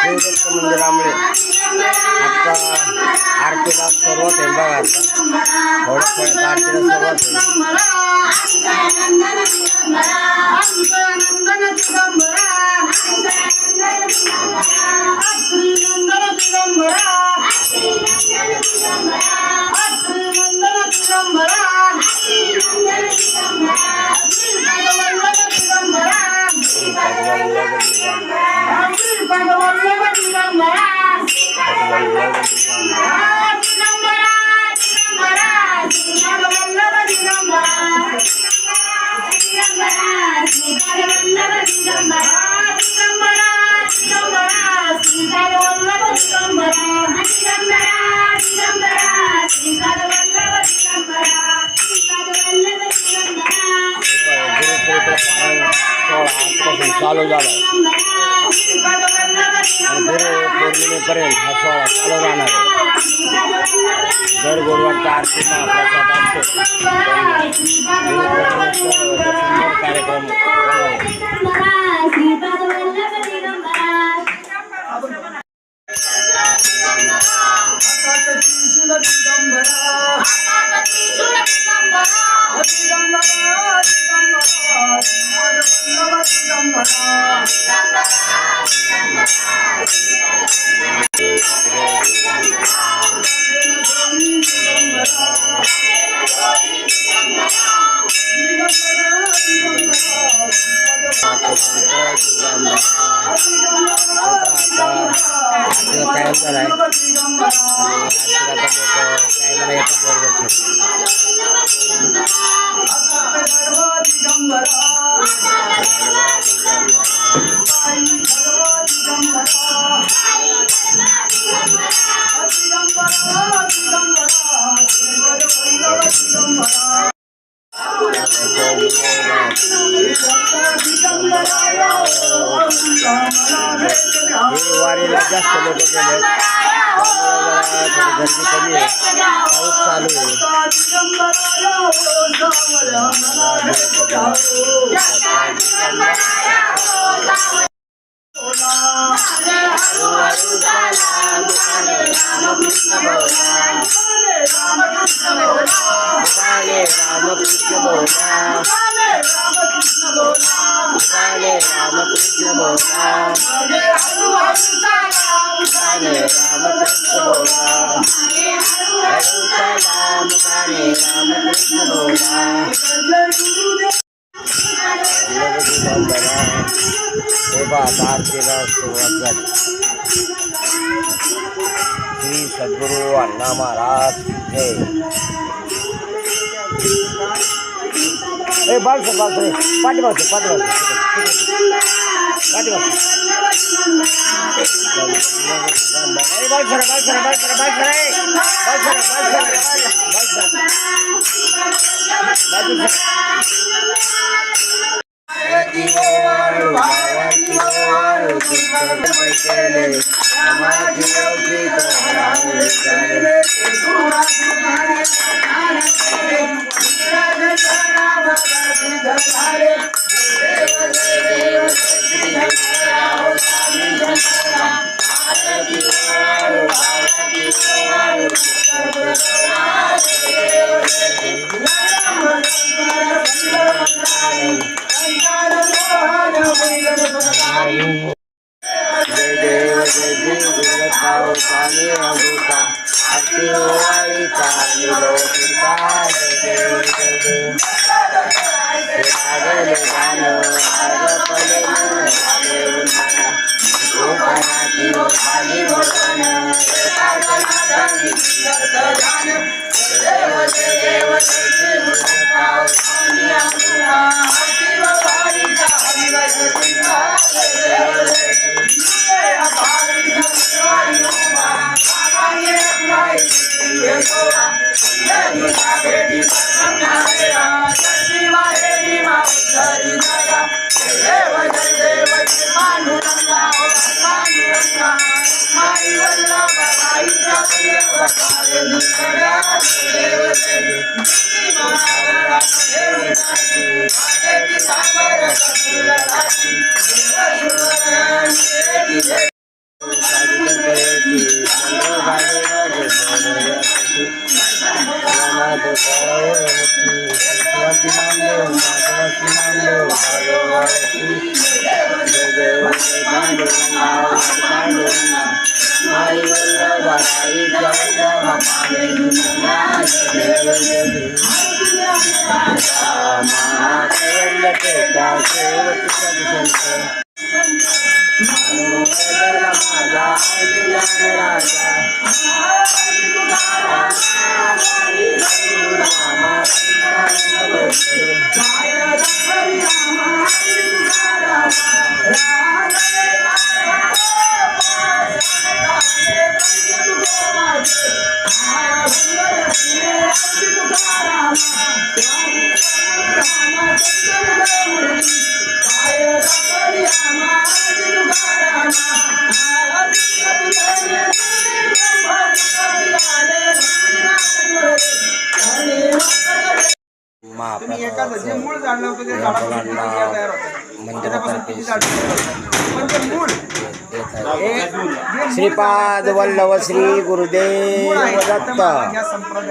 देवदत्त मंदिरामुळे आता आरतीला सुरुवात आहे बघा. आता थोड्या आरतीला सुरुवात चालू झाला. पौर्णिमेपर्यंत हा सोहळा चालू राहणार आहे. दर गुरुवारचा आरती महाप्रसाद असतो. सुंदर कार्यक्रम वारीला जास्त लोक गेले. गर्दी कमी आहे. पाऊस चालू आहे. आरतीला सुरुवात झाली. श्री सद्गुरू अण्णा महाराज जय. बाल सर पाठीमाग माई वल्लभाई जगन्नाथाने मातेचा शेवट सदसंत माझा राजा तुम्ही एखादं जे मूळ झाडलं होतं ते झाडापासून बिया तयार होतात. त्याच्यापासून किती झाड पण ते मूळ श्रीपाद वल्लभ श्री गुरुदेव मूळ आहे. दत्त. या संप्रदाय